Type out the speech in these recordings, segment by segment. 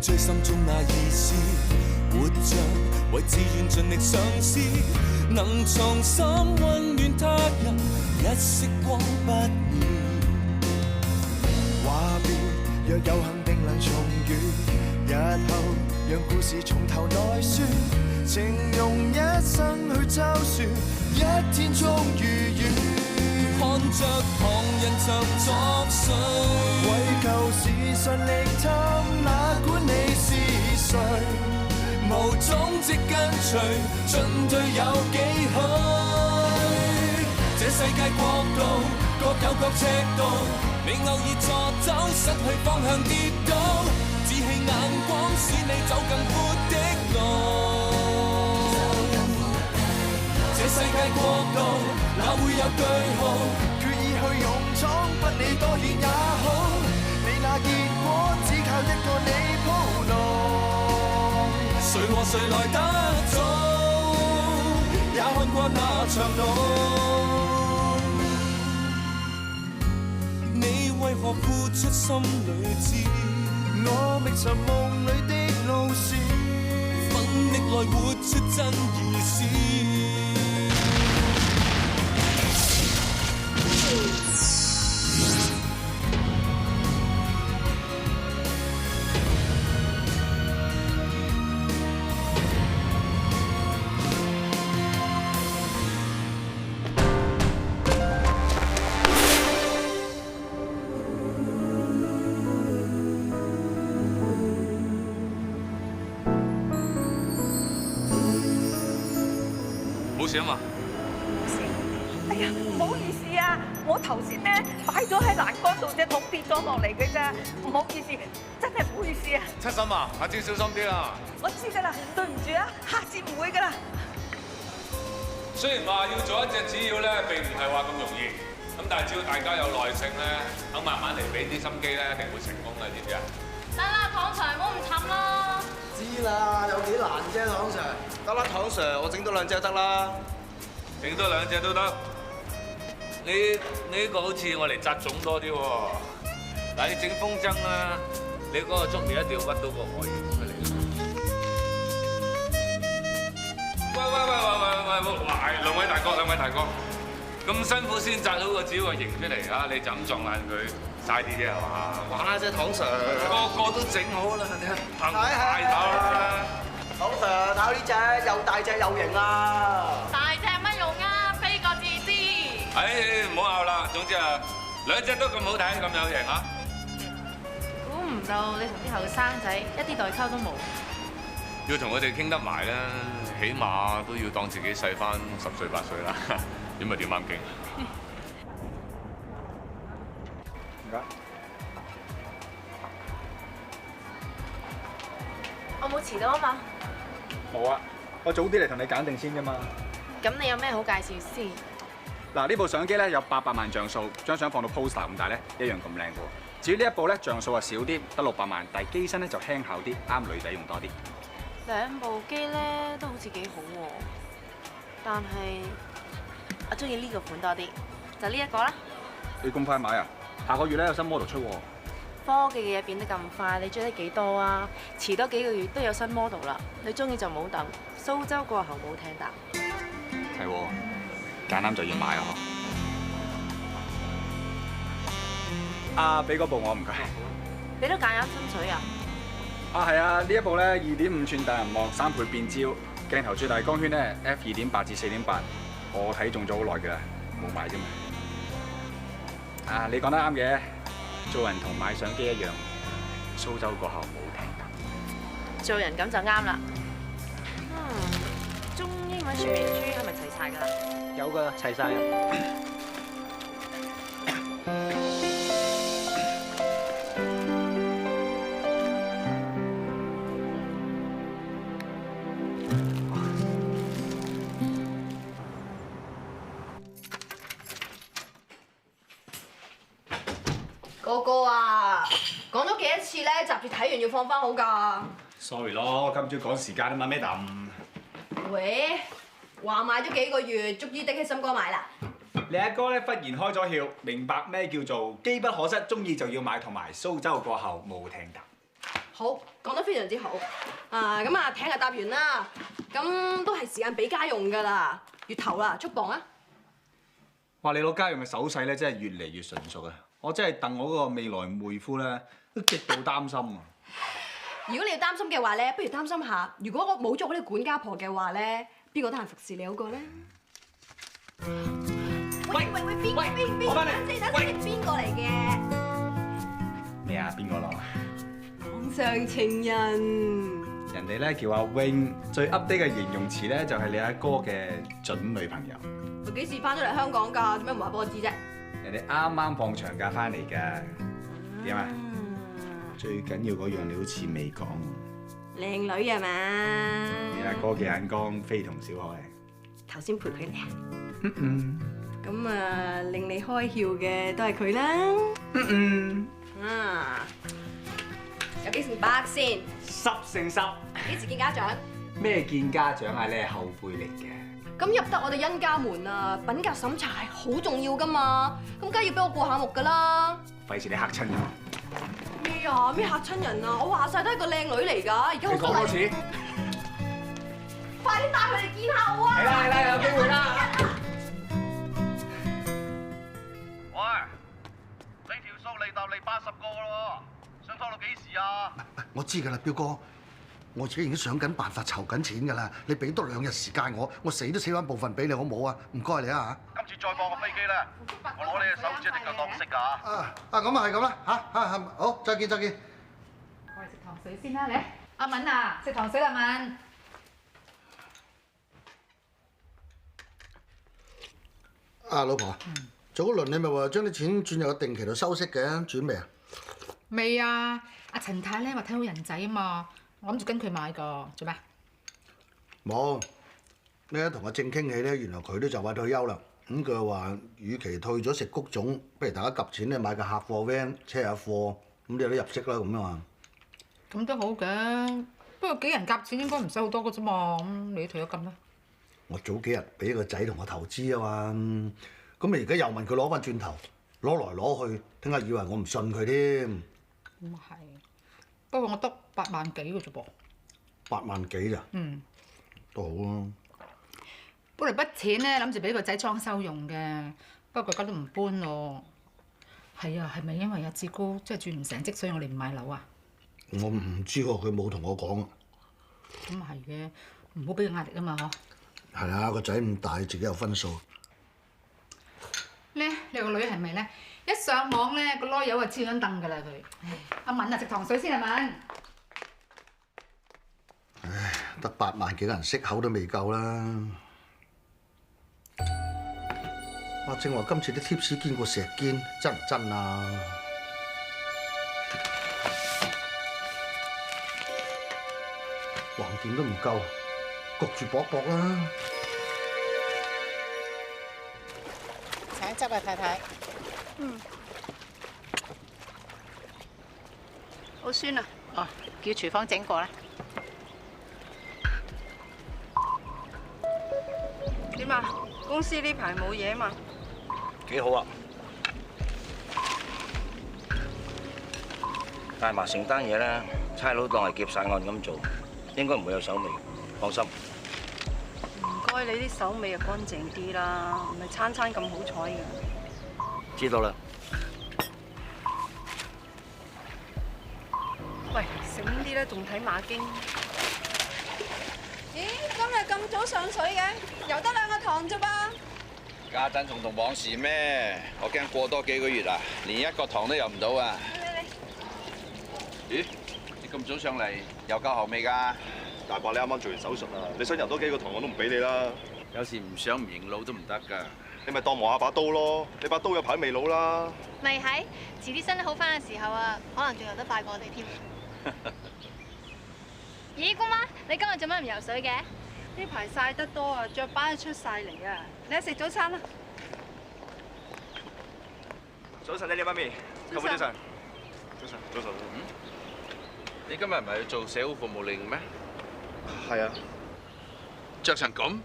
最心中那意思，活着為自願盡力嘗試，能重新溫暖他人，一息光不滅。話別若有幸定能重遇，日後讓故事從頭來說，情用一生去周旋，一天終如願。看着旁人像作祟，為舊事盡力探，哪管你是誰，無蹤跡跟隨，進退有幾許？這世界國度各有各尺度，你偶爾錯走，失去方向跌倒，志氣眼光使你走更闊的路。這世界國度哪會有句號？決意去勇闖，不理多遠也好。你那結果只靠一個你鋪路。誰和誰來得早，也看過那場路。你為何付出心裏知？我覓尋夢裏的路線，奮力來活出真意思。冇事啊嘛？哎呀，唔好意思啊，我頭先咧擺咗喺欄杆度，隻鹿跌咗落嚟嘅咋，唔好意思，真係唔好意思啊。七嬸啊，下次小心啲啦。我知㗎啦，對唔住啊，下次唔會㗎啦。雖然話要做一隻紙鷂咧，並唔係話咁容易，咁但係只要大家有耐性咧，肯慢慢嚟俾啲心機咧，一定會成功嘅，知唔知啊？得啦，唐 Sir，唔好咁沉啦。知啦，有幾難啫，唐 Sir。得啦，唐 Sir，我整多兩隻得啦。整多兩隻都得。你呢個好似我嚟摘種多啲喎。嗱，你整風箏啦，你嗰個竹苗一定要屈到個外形出嚟。喂，兩位大哥，咁辛苦先摘到個紙個形出嚟啊！你就咁撞爛佢，嘥啲啫係嘛？玩啫，唐 Sir。個個都整好啦，你睇太頭啦！唐 Sir，睇下呢隻又大隻又型啊！大隻乜用啊？飛過自知。唉，唔好拗啦，總之啊，兩隻都咁好睇，咁有型啊！估唔到你同啲後生仔一啲代溝都冇。要同佢哋傾得埋咧，起碼都要當自己細翻10歲8歲啦，點咪點啱傾？唔該。我冇遲到啊嘛。冇啊，我早啲嚟同你揀定先啫嘛。咁你有咩好介紹先？嗱，呢部相機咧有800萬像素，張相放到 poster 咁大咧，一樣咁靚嘅喎。至於呢一部咧像素啊少啲，得600萬，但係機身咧就輕巧啲，啱女仔用多啲。兩部機咧都好似幾好喎，但係我中意呢個款多啲，就呢一個啦。你咁快買啊？下個月咧有新 model 出喎。科技嘅嘢變得咁快，你追得幾多啊？遲多幾個月都有新 model 啦，你中意就唔好等。蘇州過後冇艇搭。係喎，揀啱就要買啊！啊，俾嗰部我唔該。你都揀啱心水啊？啊係啊，呢一部咧2.5寸大銀幕3倍變焦，鏡頭最大光圈咧 f2.8至4.8，我睇中咗好耐㗎啦，冇買啫嘛。啊，你講得啱嘅，做人同買相機一樣，蘇州過後冇艇搭。做人咁就啱啦。中英文說明書係咪齊晒㗎啦？有㗎，齊晒。哥哥啊，講咗幾多次咧？雜誌睇完要放翻好㗎。Sorry 咯，今朝趕時間啊嘛，Madam。喂，話買咗幾個月，終於的起心肝買啦。你阿哥咧忽然開咗竅，明白咩叫做機不可失，中意就要買，同埋蘇州過後冇艇搭。好，講得非常之好。啊，咁啊，艇就搭完啦，咁都係時間俾家用㗎啦。月頭啦，速磅啊！哇！你攞家用嘅手勢咧，真係越嚟越純熟啊！我真係戥我嗰個未來妹夫咧，都極度擔心啊！如果你要擔心嘅話咧，不如擔心下，如果我冇咗我呢個管家婆嘅話咧，邊個得閒服侍你好過咧？喂，邊個嚟嘅？咩啊？邊個攞？網上情人。人哋咧叫阿 Wing， 最 update 嘅形容詞咧就係你阿哥嘅準女朋友。佢幾時翻咗嚟香港㗎？點解唔話俾我知啫？人哋啱啱放長假翻嚟㗎。點啊？最緊要嗰樣你好似未講。靚女係嘛？你阿哥嘅眼光非同小可。頭先陪佢嚟啊？咁啊，令你開竅嘅都係佢啦。啊，有幾成百先？10成10。幾時見家長？咩見家長啊？你係後輩嚟嘅。咁入得我哋恩家門啊，品格審查係好重要噶嘛。咁梗係要俾我過下目噶啦。費事你嚇親人。咩啊？咩嚇親人啊？我話晒都係個靚女嚟㗎，而家好講多次。快啲帶佢嚟見下我啊！係啦，有機會啦。喂，你條數嚟就嚟80個咯，想拖到幾時啊？我知㗎啦，彪哥，我自己已經想緊辦法籌緊錢㗎啦。你俾多2日時間我死都死翻部分俾你好唔好啊？唔該你啊嚇。今次再放個飛機咧，我攞你嘅手指直頭當食㗎。咁啊係咁啦嚇，好，再見。我哋食糖水先啦，嚟。阿敏啊，食糖水啦，敏。老婆，早嗰輪你咪話將啲錢轉入個定期度收息嘅，轉未啊？未啊！阿陳太咧話睇好人仔啊嘛，我諗住跟佢買個，做咩？冇，呢同阿正傾起咧，原來佢都就快退休啦。咁佢話，與其退咗食谷種，不如大家夾錢咧買個客貨 van 車下貨，咁都有啲入息啦咁啊嘛。咁都好嘅，不過幾人夾錢應該唔使好多嘅啫嘛。你退咗咁啦。我早幾日俾個仔同我投資啊嘛，咁你而家又問佢攞翻轉頭，攞來攞去，聽下以為我唔信佢添。咁啊係，不過我得8萬幾嘅啫噃。8萬幾咋？都好啊。本嚟筆錢咧諗住俾個仔裝修用嘅，不過佢而家都唔搬咯。係啊，係咪因為阿志哥即係轉唔成績，所以我哋唔買樓啊？我唔知喎，佢冇同我講。咁係嘅，唔好俾佢壓力啊嘛嗬。係啊，個仔咁大，自己有分數。咧，你個女係咪咧？一上網咧，個囉柚就黐張凳㗎啦佢。阿敏啊，食糖水先啊敏。唉，得8萬幾人息口都未夠啦。哇！正話今次啲 tips 見過石堅，真唔真啊？橫掂都唔夠，焗住搏搏啦。橙汁啊，太太。好酸啊！哦，叫廚房整過啦。點啊？公司呢排冇嘢嘛？幾好啊！但係麻成單嘢咧，差佬當係劫殺案咁做，應該唔會有手尾，放心。唔該，你啲手尾又乾淨啲啦，唔係餐餐咁好彩嘅。知道啦。喂，醒啲啦，仲睇馬經。咦，今日咁早上水嘅，游得2個堂啫噃。家陣仲同往時咩？我驚過多幾個月啊，連1個堂都入唔到啊！咦？你咁早上嚟，有教學未㗎？大伯，你啱啱做完手術啊！你想入多幾個堂我都唔俾你啦。有時唔想唔認老都唔得㗎。你咪當磨下把刀咯，你把刀有排未老啦。咪係，遲啲身體好翻嘅時候啊，可能仲游得快過我哋添。咦，姑媽，你今日做乜唔游水嘅？呢排曬得多啊，雀斑都出晒嚟啊！你去食早餐啦。早晨，你媽咪。早晨。早晨。早晨。你今日唔係去做社會服務令咩？係啊。着成咁？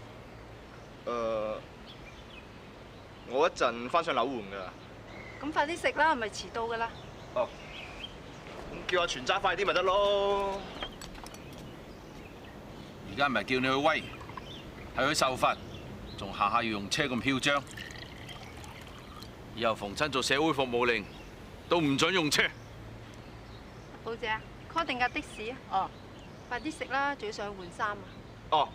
我一陣翻上樓換㗎。咁快啲食啦，係咪遲到㗎啦？哦。叫阿全揸快啲咪得咯。而家唔係叫你去威，係去受罰，仲下下要用車咁囂張。以後逢親做社會服務令，都唔准用車。寶姐啊 ，call 定架的士啊！哦，快啲食啦，仲要上去換衫啊！哦。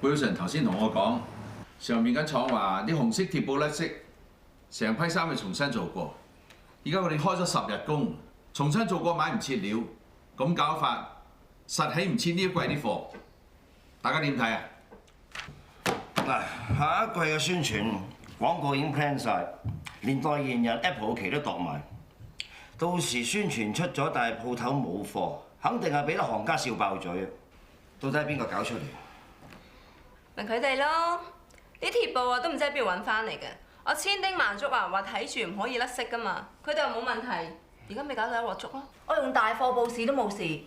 Wilson 頭先同我講，上面間廠話啲紅色貼布甩色，成批衫要重新做過。而家我哋開咗10日工，重新做過買唔切料，咁搞法實起唔切呢一季啲貨。大家點睇啊？嗱，下一季嘅宣傳廣告已經 plan 晒，連代言人 Apple 嘅旗都度埋。到時宣傳出咗，但係鋪頭冇貨，肯定係俾啲行家笑爆嘴。到底係邊個搞出嚟？咪佢哋咯！啲貼布啊都唔知喺邊度揾翻嚟嘅。我千叮萬囑啊，話睇住唔可以甩色噶嘛。佢哋又冇問題，而家咪搞到一鑊粥咯。我用大貨報市都冇事，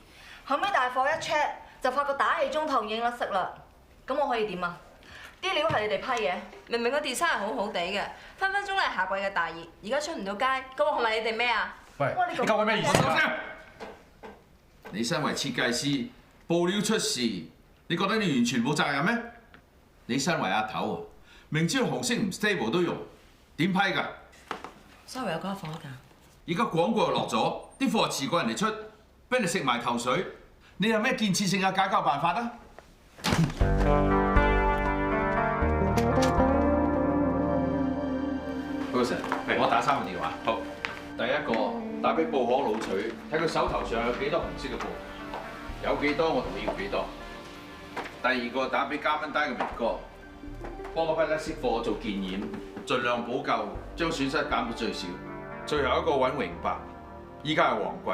後尾大貨一 check 就發覺打氣中透已經甩色啦。咁我可以點啊？啲料係你哋批嘅，明明個 design 係好好地嘅，分分鐘係下季嘅大熱，而家出唔到街，咁我係咪你哋咩啊？喂，你究竟咩意思啊？你身為設計師，布料出事，你覺得你完全冇責任咩？你身為阿頭，明知道紅色唔 stable 都用，點批㗎 ？Sorry， 我嗰日放咗假。而家廣告又落咗，啲貨遲過人哋出，俾你食埋頭水，你有咩建設性嘅解決辦法啊？Wilson，我打3個電話。好，第一個打俾布行老徐，睇佢手頭上有幾多紅色嘅布，有幾多我同你要幾多。第二個打俾加蚊單嘅明哥，幫我批甩色貨做建染，盡量補救，將損失減到最少。最後一個揾榮伯，依家係旺季，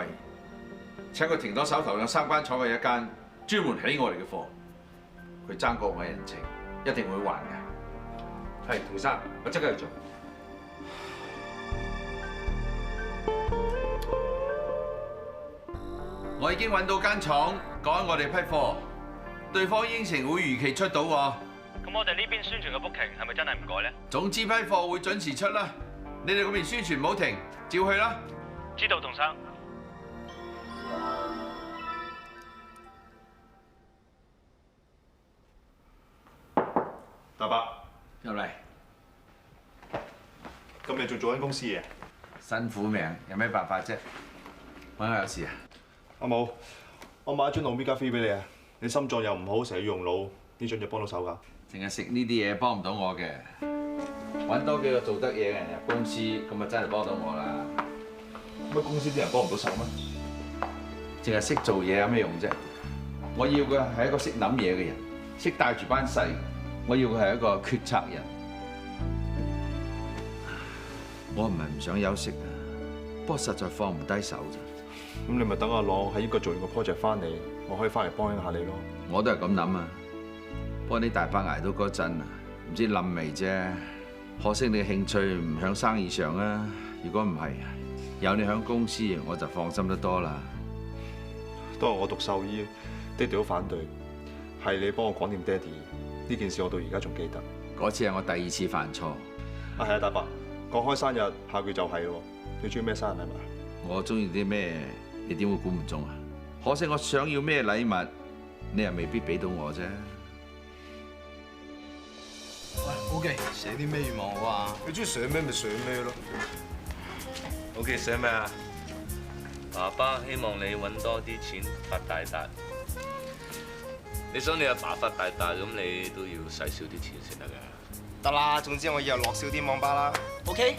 請佢停咗手頭有3間廠嘅一間，專門起我哋嘅貨。佢爭過我人情，一定會還嘅。係，陶生，我即刻去做。我已經揾到間廠趕我哋批貨，對方應承會如期出到喎。咁我哋呢邊宣傳嘅 booking 係咪真係唔改咧？總之批貨會準時出啦。你哋嗰邊宣傳唔好停，照去啦。知道，同生。大伯，入嚟。咁你仲做緊公司嘢？辛苦命，有咩辦法啫？揾我有事啊？阿冇，我買一樽 Omega 3俾你啊！你心臟又唔好，成日要用腦，呢樽就幫到手㗎。淨係食呢啲嘢幫唔到我嘅，揾多幾個做得嘢嘅人入公司，咁啊真係幫到我啦。乜公司啲人幫唔到手咩？淨係識做嘢有咩用啫？我要嘅係一個識諗嘢嘅人，識帶住班細。我要嘅係一個決策人。我唔係唔想休息啊，不過實在放唔低手咋。咁你咪等阿朗喺呢個做完個 project 翻嚟，我可以翻嚟幫下你咯。我都係咁諗啊，不過呢大把捱到嗰陣啊，唔知冧未啫。可惜你嘅興趣唔響生意上啊。如果唔係，有你響公司，我就放心得多啦。當日我讀獸醫，爹哋都反對，係你幫我講掂爹哋呢件事，我到而家仲記得。嗰次係我第2次犯錯。啊係啊，大伯，講開生日，下個月就係咯。你中意咩生日禮物？我中意啲咩？你點會估唔中啊？可惜我想要咩禮物，你又未必俾到我啫。喂 ，OK， 寫啲咩願望好啊？你中意寫咩咪寫咩咯。OK， 寫咩啊？爸爸希望你揾多啲錢發大達。你想你阿爸發大達，咁你都要使少啲錢先得㗎。得啦，總之我以後落少啲網吧啦。OK。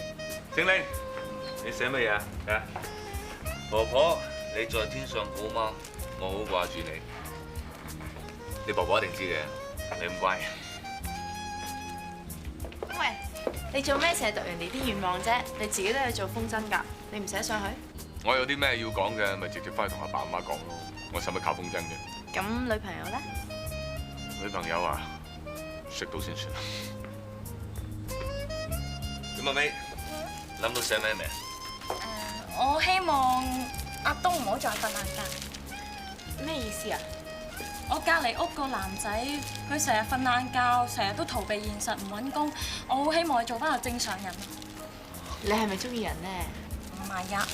精靈，你寫乜嘢啊？婆婆，你在天上好嗎？我好掛住你。你婆婆一定知嘅，你咁乖。喂，你做咩成日讀人哋啲願望啫？你自己都係做風箏㗎，你唔寫上去？我有啲咩要講嘅，咪直接翻去同阿爸阿媽講咯。我使乜靠風箏啫？咁女朋友咧？女朋友啊，識到先算。咁阿 May，諗到寫咩未？我希望阿東唔好再瞓晏覺。咩意思啊？我隔離屋個男仔，佢成日瞓晏覺，成日都逃避現實，唔揾工。我好希望佢做翻個正常人。你係咪中意人呢？唔係啊，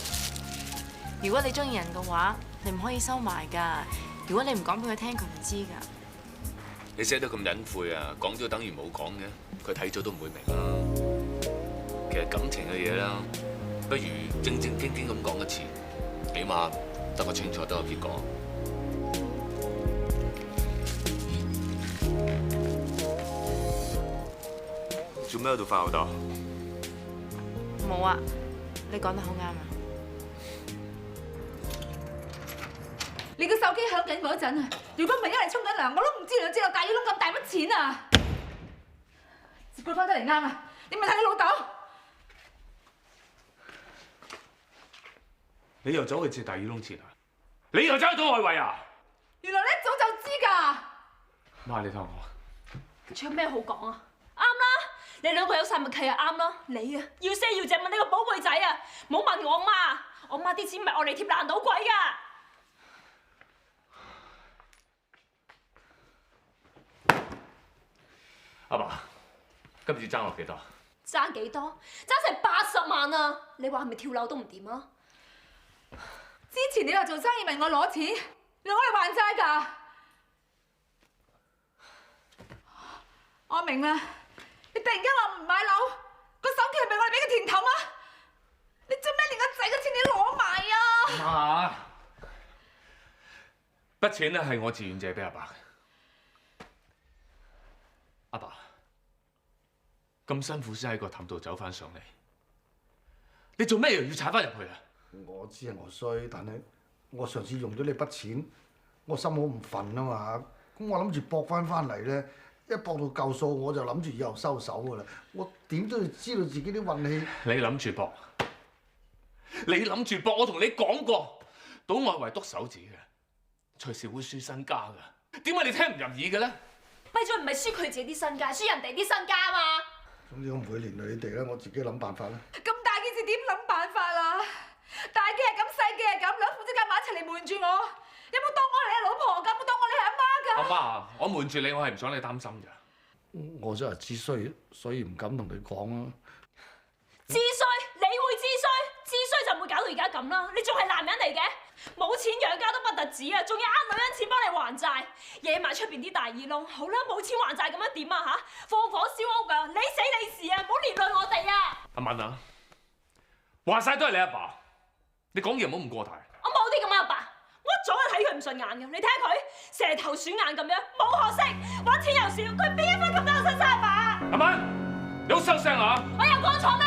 如果你中意人嘅話，你唔可以收埋㗎。如果你唔講俾佢聽，佢唔知㗎。你寫得咁隱晦啊，講咗等於冇講嘅，佢睇咗都唔會明啦。其實感情嘅嘢啦，不如正正經經咁講一次，起碼得個清楚，得個結果。做咩喺度發吽哣？冇啊，你講得好啱啊！你個手機響緊嗰陣啊，如果唔係因為沖緊涼，我都唔知你知道大耳窿咁大筆錢啊！接佢翻得嚟啱啊！你問下你老豆。你又走去借大耳窿錢啊？你又走去賭外圍啊？原來你一早就知㗎。媽，你睇我。仲有咩好講啊？啱啦，你兩個有晒默契就啱啦。你啊，要聲要正問你個寶貝仔啊，唔好問我媽。我媽啲錢唔係我嚟貼爛賭鬼㗎。阿爸，今次爭我幾多？爭幾多？爭成80萬啊！你話係咪跳樓都唔掂啊？之前你又做生意問我攞錢，你攞嚟還債㗎。我明啦，你突然間話唔買樓，個首期係咪我哋俾嘅甜頭啊？你做咩連個仔嘅錢你攞埋啊？媽，筆錢咧係我自願借俾阿爸嘅。阿爸，咁辛苦先喺個氹度走翻上嚟，你做咩又要踩翻入去啊？我知係我衰，但係我上次用咗你筆錢，我心好唔憤啊嘛。咁我諗住搏翻嚟咧，一搏到夠數，我就諗住以後收手㗎啦。我點都要知道自己啲運氣。你諗住搏？你諗住搏？我同你講過，賭外圍篤手指嘅，隨時會輸身家㗎。點解你聽唔入耳嘅咧？咪咗唔係輸佢自己啲身家，輸人哋啲身家嘛。總之我唔會連累你哋啦，我自己諗辦法啦。咁大件事點諗辦法啊？大嘅係咁，細嘅係咁，兩父子夾埋一齊嚟瞞住我，有冇當我係你老婆㗎？有冇當我你係阿媽㗎？阿媽，我瞞住你，我係唔想你擔心咋。我真係知衰，所以唔敢同你講啊。知衰，你會知衰，知衰就唔會搞到而家咁啦。你仲係男人嚟嘅，冇錢養家都不特止啊，仲要呃女人錢幫你還債，惹埋出邊啲大耳窿。好啦，冇錢還債咁樣點啊嚇？放火燒屋啊！你死你事啊！唔好連累我哋啊！阿敏啊，話晒都係你阿爸，你講嘢唔好咁過大。我冇啲咁嘅阿爸，我一早就睇佢唔順眼嘅。你睇下佢蛇頭鼠眼咁樣，冇學識，揾錢又少，佢邊一分咁多有親生阿爸？阿敏，你好收聲啊！我有講錯咩？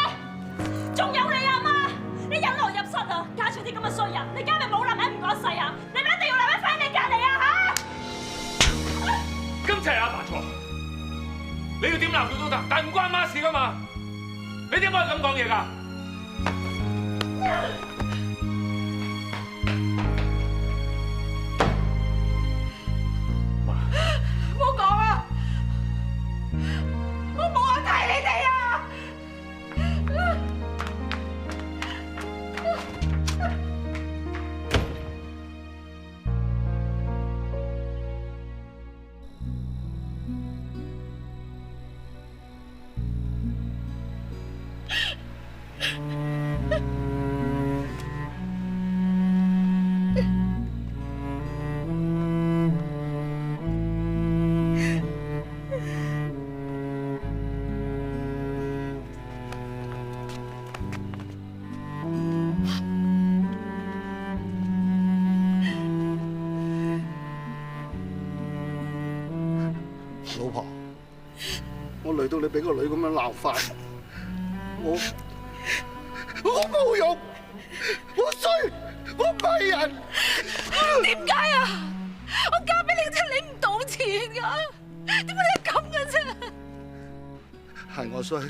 仲有你阿媽，你引狼入室啊！嫁出啲咁嘅衰人，你家咪冇男人唔過世啊！你咪一定要男人瞓你隔離啊嚇！今次係阿爸錯，你要點鬧佢都得，但係唔關媽事噶嘛！你點可以咁講嘢㗎？唔好講啊！我冇話提你哋啊！老婆，我累到你俾個女咁樣鬧法，我冇用，我衰，我唔係人。點解啊？我嫁俾你真係你唔賭錢㗎，點解你係咁嘅啫？係我衰，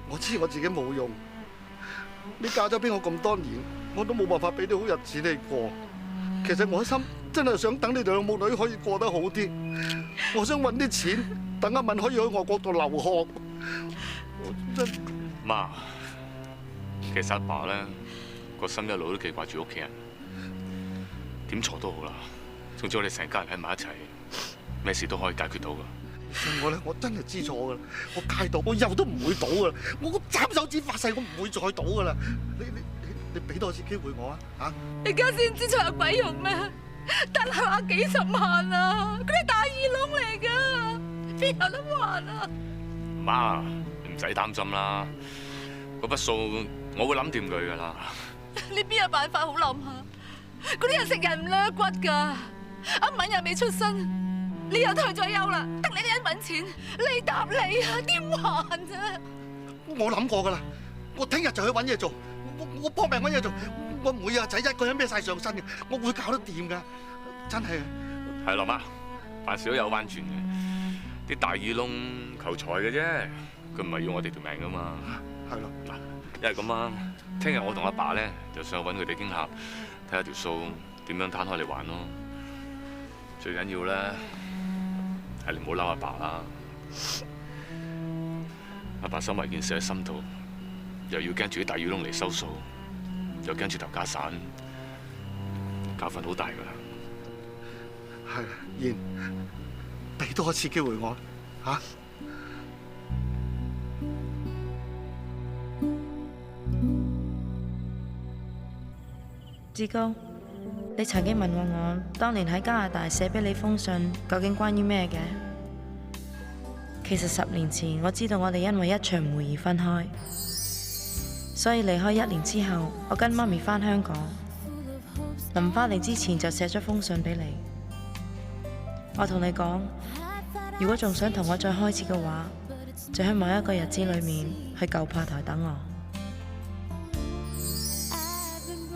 我知我自己冇用。你嫁咗俾我咁多年，我都冇辦法俾啲好日子你過。其實我心真係想等你哋兩母女可以過得好啲。我想揾啲錢，等阿敏可以去外國度留學。我真媽，其實阿爸咧個心一路都記掛住屋企人，點錯都好啦。總之我哋成家人喺埋一齊，咩事都可以解決到噶。信我咧，我真係知錯㗎啦，我戒賭，我以後都唔會賭㗎啦，我斬手指發誓，我唔會再賭㗎啦。你俾多次機會我啊嚇！而家先知錯有鬼用咩？得下幾十萬啊！嗰啲大耳窿嚟㗎，邊有得還啊？媽，你唔使擔心啦，嗰筆數我會諗掂佢㗎啦。你邊有辦法好諗下？嗰啲人食人唔掠骨㗎，阿敏又未出身，你又退咗休啦，得你一揾錢，你答你啊，點還啫？我諗過㗎啦，我聽日就去揾嘢做，我搏命揾嘢做，我唔會啊仔一個人孭晒上身嘅，我會搞得掂㗎，真係。係咯媽，凡事都有彎轉嘅，啲大耳窿求財嘅啫，佢唔係要我哋條命㗎嘛。係咯。嗱，一係咁啊，聽日我同阿爸咧就上去揾佢哋傾下，睇下條數點樣攤開嚟還咯。最緊要咧係你唔好嬲阿爸啦，阿爸收埋件事喺心度，又要驚住啲大耳窿嚟收數，又驚住頭家散，教訓好大㗎啦。係，燕，俾多一次機會我嚇。志高，你曾經問過我，當年喺加拿大寫俾你封信，究竟關於咩嘅？其實10年前我知道我哋因為一場誤會而分開，所以離開1年之後，我跟媽咪返香港。臨返嚟之前就寫咗封信俾你，我同你講，如果仲想同我再開始嘅話，就喺某一個日子裏面去舊炮台等我。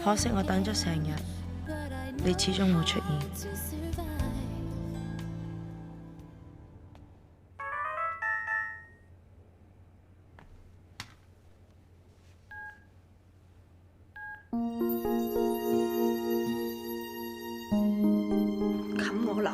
可惜我等咗成日，你始終冇出現。冚我啦！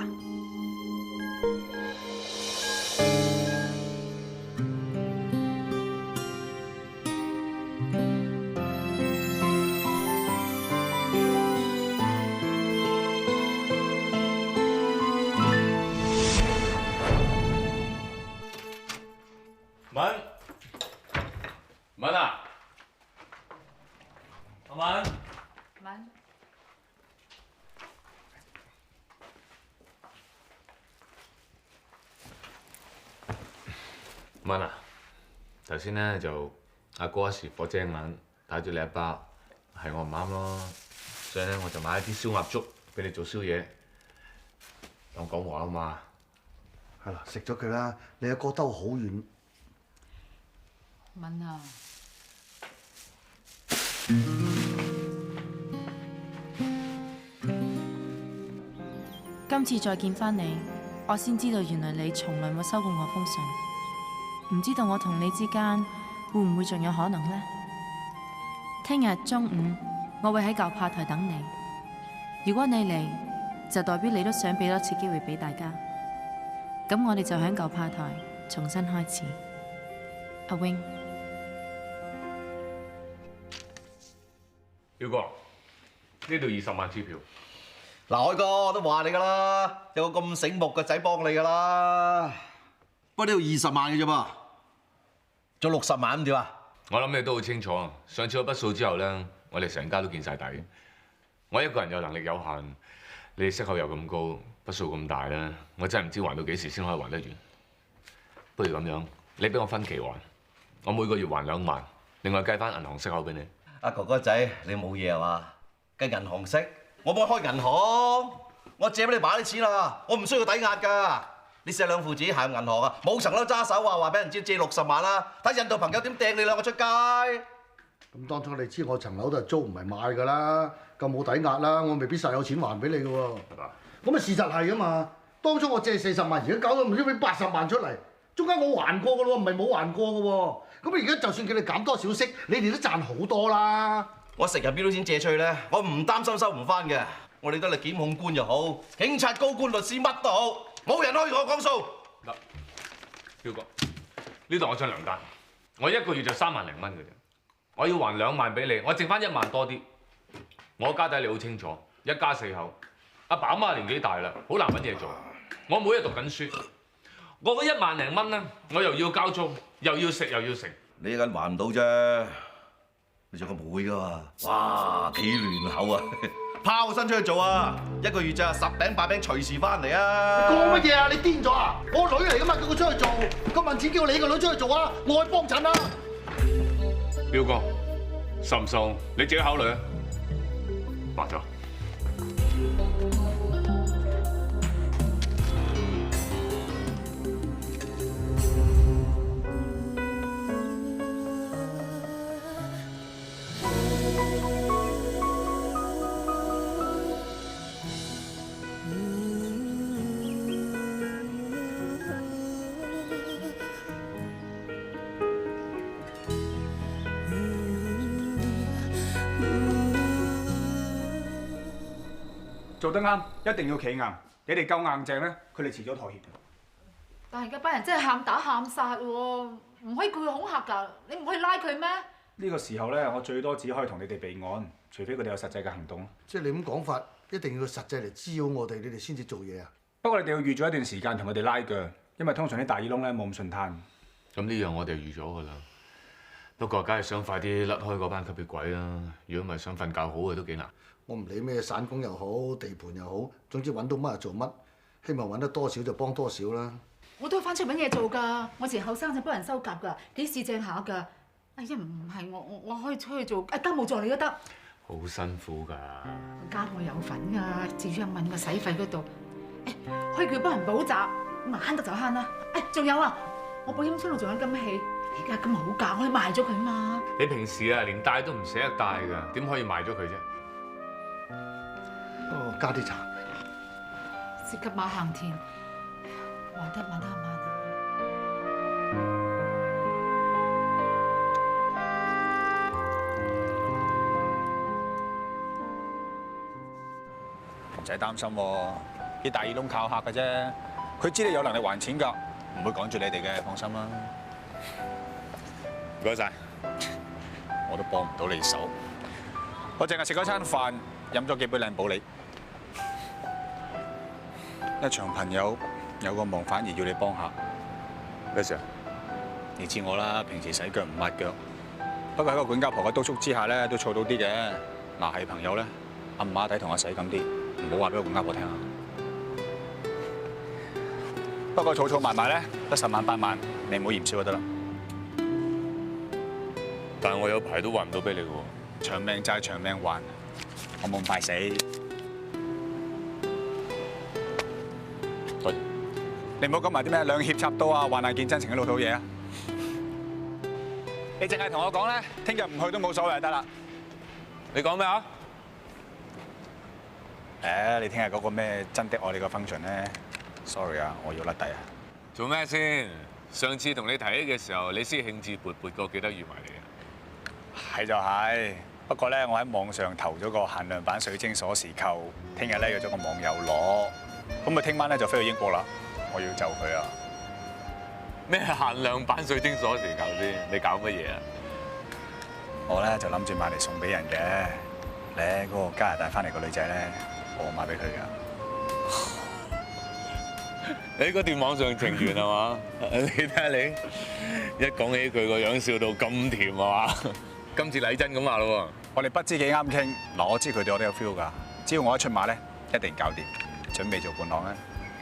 敏啊，阿敏，敏啊，頭先咧就阿哥一時火遮眼打咗你一巴，係我唔啱咯，所以咧我就買一啲燒鴨粥俾你做宵夜，當講和啊嘛。係啦，食咗佢啦，你阿哥兜好遠。敏啊！今次再見返你，我先知道原來你從來冇收過我封信。唔知道我同你之間會唔會仲有可能呢？聽日中午我會喺舊炮台等你。如果你嚟，就代表你都想俾多次機會俾大家。咁我哋就喺舊炮台重新開始。阿 Wing，耀哥，呢度20萬支票。嗱，海哥，我都話你㗎啦，有個咁醒目嘅仔幫你㗎啦。不過呢度20萬嘅啫噃，做60萬咁點啊？我諗你都好清楚，上次嗰筆數之後咧，我哋成家都見晒底。我一個人有能力有限，你哋息口又咁高，筆數咁大咧，我真係唔知還到幾時先可以還得完。不如咁樣，你俾我分期還，我每個月還2萬，另外計翻銀行息口俾你。阿哥哥仔，你冇嘢係嘛？計銀行息，我幫你開銀行，我借俾你買啲錢啦，我唔需要抵押㗎。你試下兩父子行入銀行啊，冇層樓揸手啊，話俾人知借60萬啦，睇印度朋友點掟你兩個出街。咁當初你知我層樓都係租唔係買㗎啦，咁冇抵押啦，我未必實有錢還俾你㗎喎。咁啊事實係啊嘛，當初我借40萬，而家搞到唔知俾80萬出嚟，中間我還過㗎喎，唔係冇還過㗎喎。咁而家就算叫你減多少息，你哋都賺好多啦。我成日邊啲錢借出去咧，我唔擔心收唔翻嘅。我哋得你檢控官又好，警察高官律師乜都好，冇人可以同我講數。嗱，彪哥，呢度我張糧單，我一個月就3萬零蚊嘅啫，我要還2萬俾你，我剩翻1萬多啲。我家底你好清楚，一家4口，阿爸阿媽年紀大啦，好難揾嘢做。我每日讀緊書，我嗰1萬零蚊咧，我又要交租，又要食又要食。你一陣還唔到啫，你仲有個妹㗎嘛？哇，幾亂口啊！拋身出去做啊！1個月咋，10餅8餅隨時翻嚟啊！講乜嘢啊？你癲咗啊？我女嚟噶嘛，叫佢出去做，咁問錢叫你個女出去做啊！我去幫襯啊！彪哥，受唔受？你自己考慮啊！白咗。做得啱，一定要企硬。你哋夠硬淨咧，佢哋遲早妥協。但係而家班人真係喊打喊殺喎，唔可以叫佢恐嚇㗎，你唔可以拉佢咩？呢個時候咧，我最多只可以同你哋備案，除非佢哋有實際嘅行動。即係你咁講法，一定要實際嚟滋擾我哋，你哋先至做嘢啊！不過你哋要預咗一段時間同佢哋拉鋸，因為通常啲大耳窿咧冇咁順攤。咁呢樣我哋預咗㗎啦。不過梗係想快啲甩開嗰班吸血鬼啦！如果唔係想瞓覺好嘅都幾難。我唔理咩散工又好，地盤又好，總之揾到乜就做乜。希望揾得多少就幫多少啦。我都要翻出揾嘢做㗎，我以前後生就幫人收夾㗎，幾市正下㗎。哎呀，唔係我可以出去做家務助理都得。好辛苦㗎。家我有份㗎，至於有問個使費嗰度，可以叫佢幫人補習，咁啊慳得就慳啦。仲有啊，我保險箱度仲有金器，而家咁好價，我可以賣咗佢嘛。你平時啊連帶都唔捨得帶㗎，點可以賣咗佢啫？哦，加啲茶。涉及馬行田，還得慢。唔使擔心喎，啲大耳窿靠客嘅啫，佢知你有能力還錢㗎，唔會趕住你哋嘅，放心啦。唔該晒，我都幫唔到你手，我淨係食咗餐飯，飲咗幾杯靚寶你。一場朋友有個忙，反而要你幫下。咩事啊？你知我啦，平時洗腳唔抹腳，不過喺個管家婆嘅督促之下咧，都儲到啲嘅。嗱，係朋友咧，暗馬底同我洗咁啲。唔好話俾個管家婆聽啊！不過儲埋埋咧，得10萬8萬，你唔好嫌少就得啦。但係我有排都還唔到俾你喎。長命債長命還，我冇咁快死。對，你唔好講埋啲咩兩脅插刀啊，患難見真情嘅老土嘢啊！你淨係同我講咧，聽日唔去都冇所謂就得啦。你講咩啊？你聽日嗰個咩真的愛你個 function 咧 ？Sorry 啊，我要甩底啊！做咩先？上次同你提起嘅時候，你先興致勃勃過，記得預埋你啊！係就係，不過咧，我喺網上投咗個限量版水晶鎖匙扣，聽日咧約咗個網友攞，咁啊聽晚咧就飛去英國啦，我要就佢啊！咩限量版水晶鎖匙扣先？你搞乜嘢啊？我咧就諗住買嚟送俾人嘅，咧嗰個加拿大翻嚟個女仔咧。我買俾佢㗎。你嗰段網上情緣係嘛？你睇下你，一講起佢個樣笑到咁甜係嘛？今次禮真咁話咯喎。我哋不知幾啱傾。嗱，我知佢對我都有 feel 㗎。只要我一出馬咧，一定搞掂。準備做伴郎啊！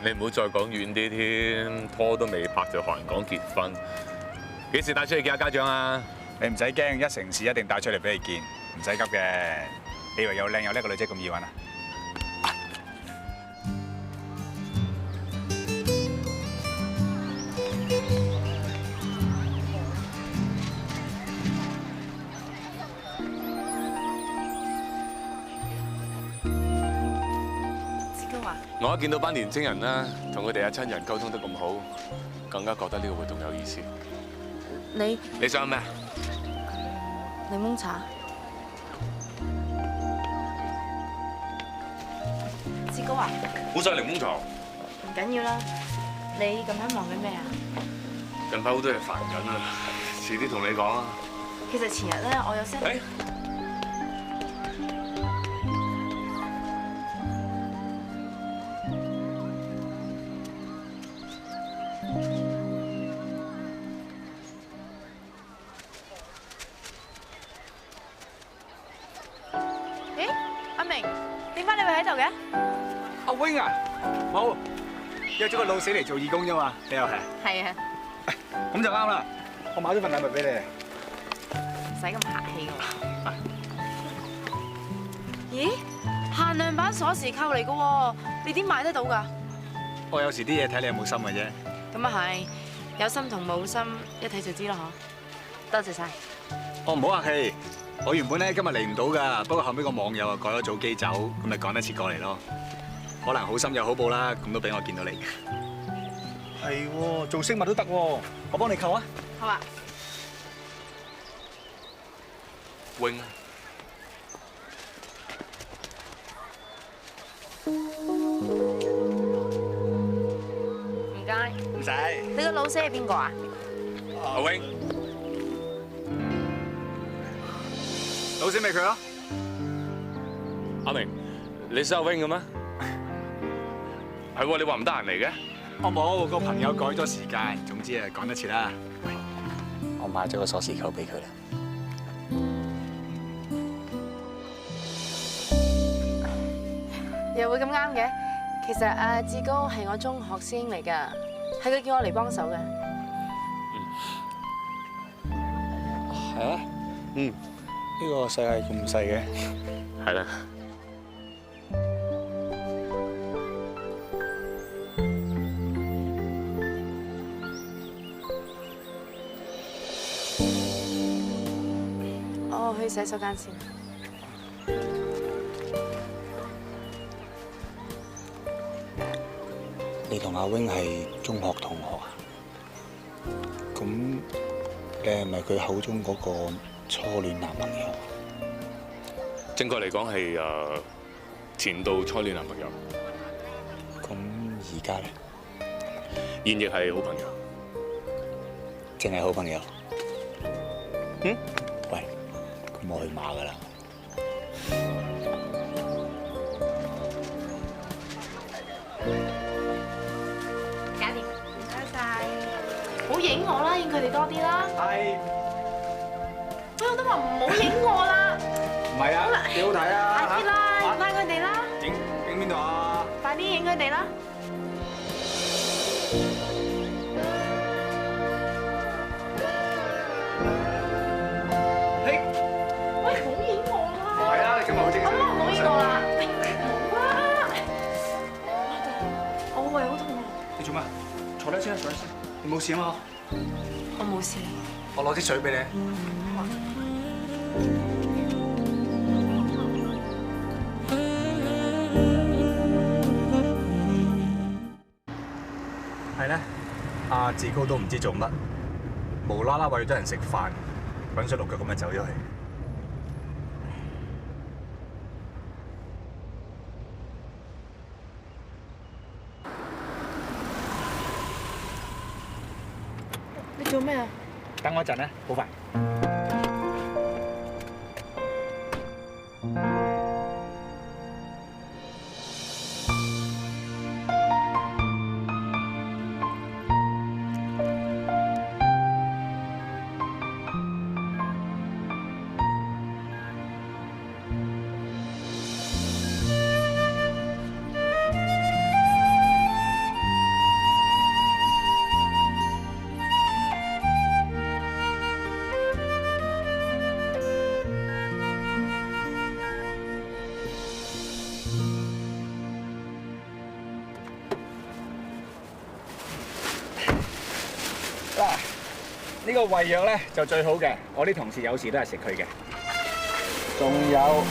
你唔好再講遠啲添，拖都未拍就學人講結婚。幾時帶出去見下家長啊？你唔使驚，一成事一定帶出嚟俾你見，唔使急嘅。你以為有靚有叻個女仔咁易揾啊？我一見到班年青人啦，同佢哋嘅親人溝通得咁好，更加覺得呢個活動有意思。你想咩？檸檬茶。志哥啊！好晒檸檬茶。唔緊要啦，你咁樣忙緊咩啊？近排好多嘢煩緊啊，遲啲同你講啊。其實前日咧，我有 send。嘅？阿 wing 啊，冇約咗個老死嚟做義工啫嘛，你又係？係啊。咁就啱啦，我買咗份禮物俾你。唔使咁客氣喎。咦？限量版鎖匙扣嚟嘅喎，你點買得到㗎？我有時啲嘢睇你有冇心嘅啫。咁啊係，有心同冇心一睇就知啦嗬。多謝晒。我唔好客氣，我原本咧今日嚟唔到㗎，不過後尾個網友啊改咗早機走，咁咪趕得切過嚟咯。可能好心有好報啦，咁都俾我見到你。係喎，做飾物都得喎，我幫你扣啊。好啊。Wing。唔該。唔使。你個老師係邊個啊？阿 Wing。老師咪佢咯。阿明，你識阿 Wing 嘅咩？係喎，你話唔得閒嚟嘅？我冇，個朋友改咗時間，總之啊趕得切啦。我買咗個鎖匙扣俾佢啦。又會咁啱嘅？其實阿志高係我中學師兄嚟㗎，係佢叫我嚟幫手嘅。係啊？呢個世界咁細嘅。係啦。我去洗手間先。你同阿 wing 係中學同學啊？咁你係咪佢口中嗰個初戀男朋友？正確嚟講係前度初戀男朋友。咁而家咧？現亦係好朋友。淨係好朋友？喂，咁我去馬㗎啦。搞掂，唔該晒。唔好影我啦，影佢哋多啲啦。係。我都話唔好影我啦。唔係啊，幾好睇啊！快啲啦，影翻佢哋啦。影邊度啊？快啲影佢哋啦。喂，唔好影我啦。係啊，你今日好精神。唔好影我啦。唔好啦。我胃好痛啊。你做咩？坐低先，坐低先。你冇事啊嘛？我冇事。我攞啲水俾你。係咧，阿志高都唔知做乜，無啦啦為咗人食飯，滾水淥腳咁就走咗去。你做咩啊？等我一陣啦，好快。呢個胃藥咧就最好嘅，我啲同事有時都係食佢嘅。仲有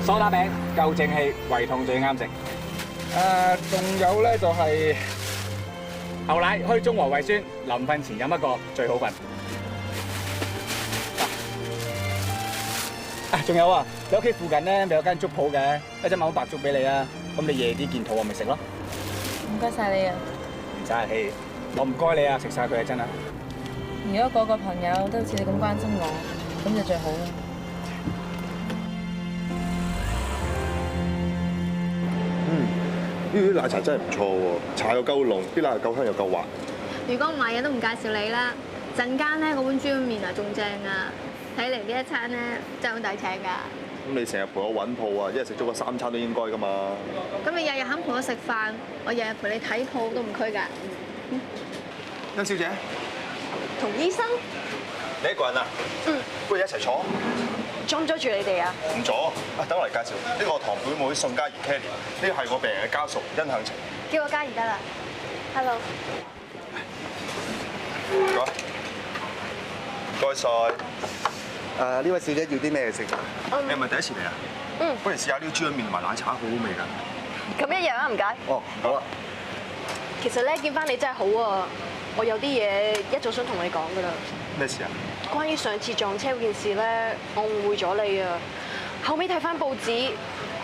梳打餅，夠正氣，胃痛最啱食。仲有咧就係牛奶開中和胃酸，臨瞓前飲一個最好瞓。仲有啊，你屋企附近咧咪有間粥鋪嘅，一陣買碗白粥俾你啊。咁你夜啲見肚餓咪食咯。唔該晒你啊！唔使客氣，我唔該你啊，食晒佢啊真啊！如果個個朋友都好似你咁關心我，咁就最好啦。呢啲奶茶真係唔錯喎，茶又夠濃，啲奶又夠香又夠滑。如果唔買嘢都唔介紹你啦。陣間咧嗰碗豬肉麵啊仲正啊！睇嚟呢一餐咧真係好抵請㗎。咁你成日陪我揾鋪啊，一日食咗個3餐都應該㗎嘛。咁你日日肯陪我食飯，我日日陪你睇鋪都唔拘㗎。甄小姐，同醫生？你一個人啊？嗯。不如一齊坐。阻唔阻住你哋啊？唔阻。啊，等我嚟介紹，呢個我堂表妹宋嘉怡 Kelly， 呢個係我病人嘅家屬殷向晴。叫我嘉怡得啦。Hello。唔該。唔該晒。呢位小姐要啲咩食？你係咪第一次嚟啊？嗯。不如試下呢個豬潤麵同埋奶茶，好好味㗎。咁一樣啊，唔該。哦，好啊。其實咧，見翻你真係好啊！我有啲嘢一早想同你講㗎啦。咩事啊？關於上次撞車嗰件事咧，我誤會咗你啊。後尾睇翻報紙，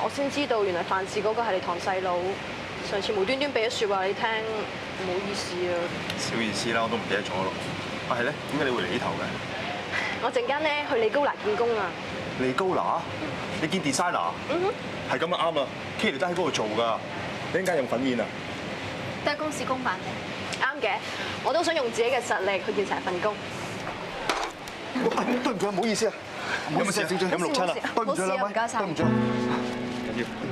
我先知道原來犯事嗰個係你堂細佬。上次無端端俾咗説話你聽，唔好意思啊。小意思啦，我都唔記得咗咯。啊係咧，點解你會嚟呢頭嘅？我陣間咧去利高拿見工啊！利高拿？你見 designer？ 係咁啊啱啦 ，Kelly 都喺嗰度做㗎。你陣間用粉煙啊？都係公事公辦嘅。啱嘅，我都想用自己嘅實力去見成份工。對唔住，唔好意思啊。唔好意思啊，小姐，有冇六親啊？對唔住兩位，唔該晒。對唔住。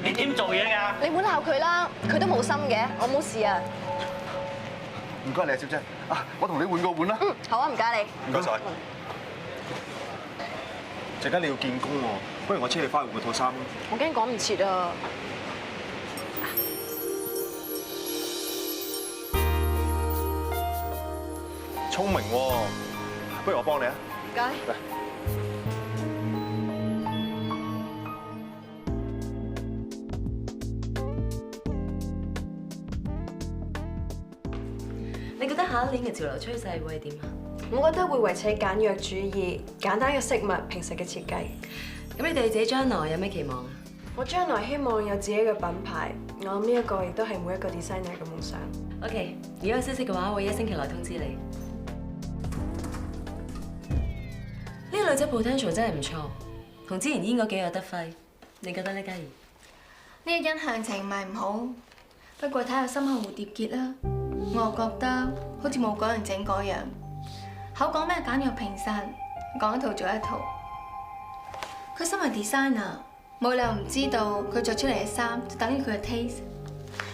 你點做嘢㗎？你唔好鬧佢啦，佢都冇心嘅，我冇事啊。唔該你啊，小姐。啊，我同你換個碗啦。嗯，好啊，唔該你。唔該晒。陣間你要見工喎，不如我車你翻去換個套衫。我驚趕唔切啊。聰明喎，不如我幫你啊。唔該。你覺得下一年嘅潮流趨勢會係點啊？我覺得會維持簡約主義、簡單嘅飾物、平實嘅設計。咁你對自己將來有咩期望啊？我將來希望有自己嘅品牌，我諗呢一個亦都係每一個 designer 嘅夢想。OK，如果有消息嘅話，我會1星期內通知你。呢個女仔 potential 真係唔錯，同之前煙嗰幾個有得揮。你覺得呢？嘉怡？呢個殷向晴唔係唔好，不過睇下心口蝴蝶結啦，我覺得好似冇嗰樣整嗰樣，口講咩簡約平實，講一套做一套。佢身為 designer，冇理由唔知道佢着出嚟嘅衫就等於佢嘅 taste。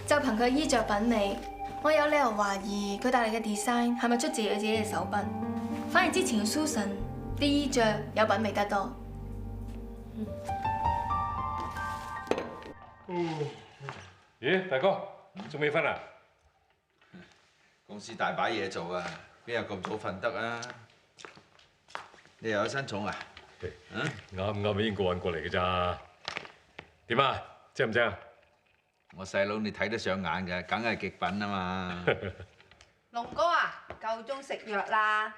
就憑佢嘅衣着品味，我有理由懷疑佢帶嚟嘅 design 係咪出自佢自己嘅手筆。反而之前嘅 Susan 啲衣着有品味得多。咦，大哥，仲未瞓啊？公司大把嘢做啊，邊有咁早瞓得啊？你又有新寵啊？啱已經過運過嚟嘅咋？點啊？正唔正啊？我細佬你睇得上眼嘅，梗係極品啊嘛！龍哥啊，夠鐘食藥啦！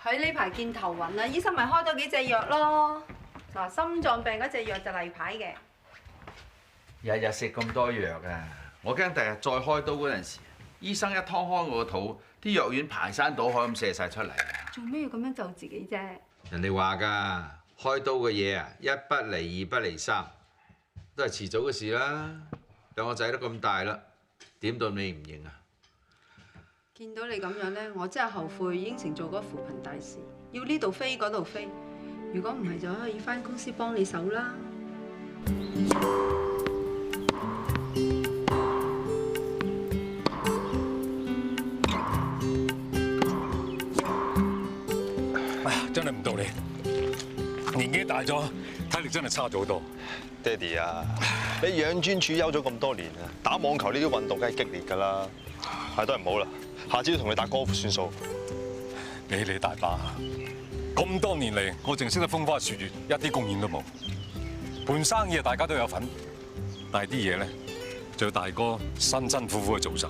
佢呢排見頭暈啦，醫生咪開多幾隻藥咯。嗱，心臟病嗰隻藥就例牌嘅。日日食咁多藥啊！我驚第日再開刀嗰陣時，醫生一劏開我個肚，啲藥丸排山倒海咁射晒出嚟啊！做咩要咁樣就自己啫？人哋話㗎，開刀嘅嘢啊，一不離二不離三，都係遲早嘅事啦。兩個仔都咁大啦，點到你唔認啊？見到你咁樣咧，我真係後悔應承做嗰扶貧大使，要呢度飛嗰度飛。如果唔係就可以返公司幫你手啦。哎呀，真係唔道理，年紀大咗，體力真係差咗好多。爹哋啊，你養尊處優咗咁多年啊，打網球呢啲運動梗係激烈㗎啦，係都係唔好啦，下次都同你打高爾夫算數。比你大把，咁多年嚟，我淨識得風花雪月，一啲貢獻都冇。盤生意大家都有份，但係啲嘢咧，就要大哥辛辛苦苦去做晒，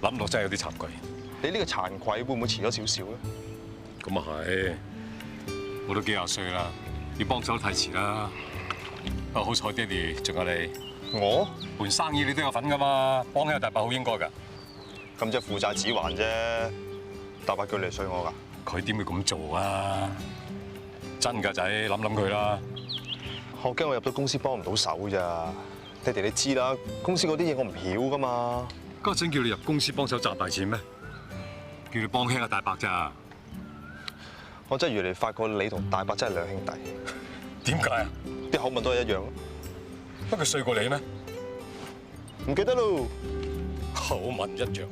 諗落真係有啲慚愧。你呢個慚愧會唔會遲咗少少咧？咁啊係，我都幾廿歲啦，要幫手太遲啦。不過好彩，爹哋仲有你。我盤生意你都有份㗎嘛，幫一下大伯好應該㗎。咁即係負債子還啫。大伯叫你嚟衰我㗎？佢點會咁做啊？真㗎仔，諗諗佢啦。我驚我入到公司幫唔到手咋。爹哋你知啦，公司嗰啲嘢我唔曉㗎嘛。嗰陣叫你入公司幫手賺大錢咩？叫你幫輕下大伯咋？我真係越嚟發覺你同大伯真係兩兄弟。點解啊？啲口吻都係一樣咯。不過佢細過你咩？唔記得咯。口吻一樣。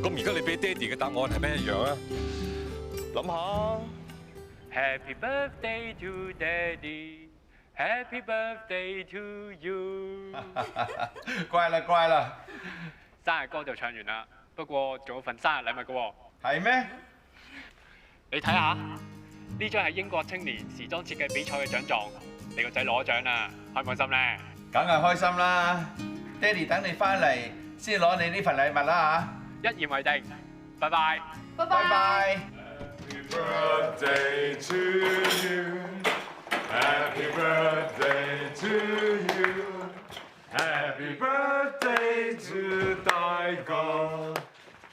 咁而家你俾爹哋嘅答案係咩一樣啊？諗下。Happy birthday to Daddy, Happy birthday to you。乖啦乖啦，生日歌就唱完啦，不過仲有份生日禮物嘅喎。係咩？你睇下，呢張係英國青年時裝設計比賽嘅獎狀，你個仔攞獎啦，開唔開心咧？梗係開心啦！爹哋等你翻嚟先攞你呢份禮物啦嚇。一言為定，拜拜。拜拜。Happy birthday to you, Happy birthday to you, Happy birthday to 大哥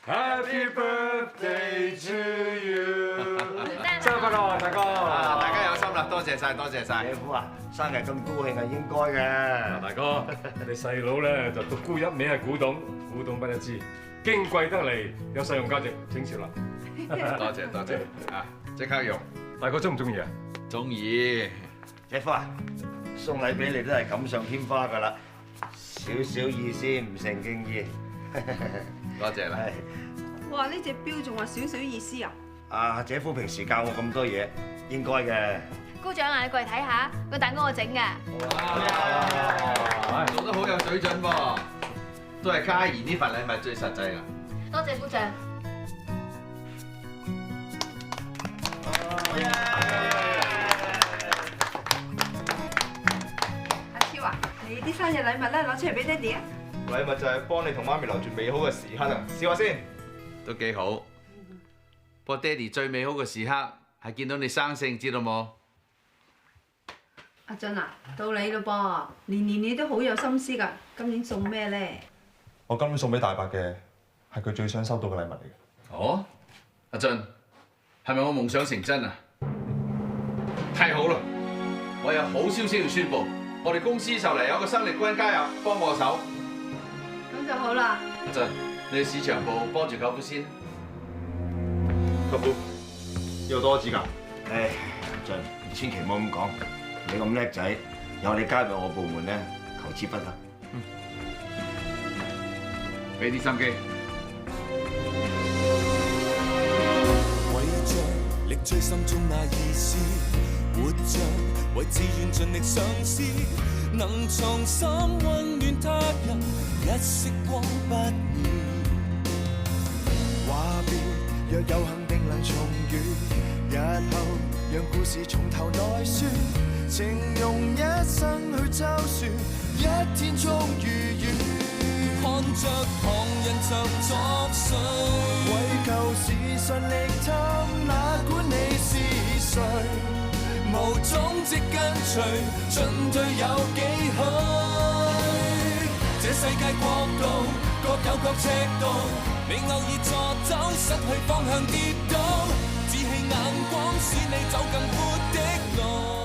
，Happy birthday to you。生日快樂，大哥！大家有心啦，多謝晒，多謝晒。姐夫啊，生日咁高興係應該嘅。大哥，你細佬咧就獨孤一味係古董，古董不一支，矜貴得嚟，有實用價值，請笑啦。多謝多謝，啊，即刻用。大哥中唔中意啊？中意。姐夫啊，送禮俾你都係錦上添花㗎啦，少少意思唔成敬意。多謝啦。哇！呢隻錶仲話少少意思啊？啊，姐夫平時教我咁多嘢，應該嘅。姑丈啊，你過嚟睇下，個蛋糕我整嘅。做得好有水準噃，都係嘉怡呢份禮物最實際啦。多謝姑丈。阿超啊，你啲生日禮物咧攞出嚟俾爹哋啊！禮物就係幫你同媽咪留住美好嘅時刻啊！試下先，都幾好。不過爹哋最美好嘅時刻係見到你生性，知道冇？阿俊啊，到你咯噃，年年你都好有心思㗎，今年送咩咧？我今年送俾大伯嘅係佢最想收到嘅禮物嚟嘅。哦，阿俊，係咪我夢想成真啊？太好啦！我有好消息要宣佈，我哋公司就嚟有個新力軍加入，幫我手。咁就好啦。阿俊，你去市場部幫住舅父先。舅父，呢度多指教。唉，阿俊，千祈唔好咁講。你咁叻仔，有你加入我部門咧，求之不得。俾啲心機。為着力追心中那意思，活着為自願盡力嘗試，能藏心溫暖他人，一息光不滅。話別若有幸定能重遇，日後讓故事從頭來說，情用一生去周旋，一天終如願。看着旁人像作祟，為求時順利探，哪管你是誰，無蹤跡跟隨，進退有幾許？這世界國度各有各尺度，你偶爾錯走，失去方向跌倒，志氣眼光使你走更闊的路。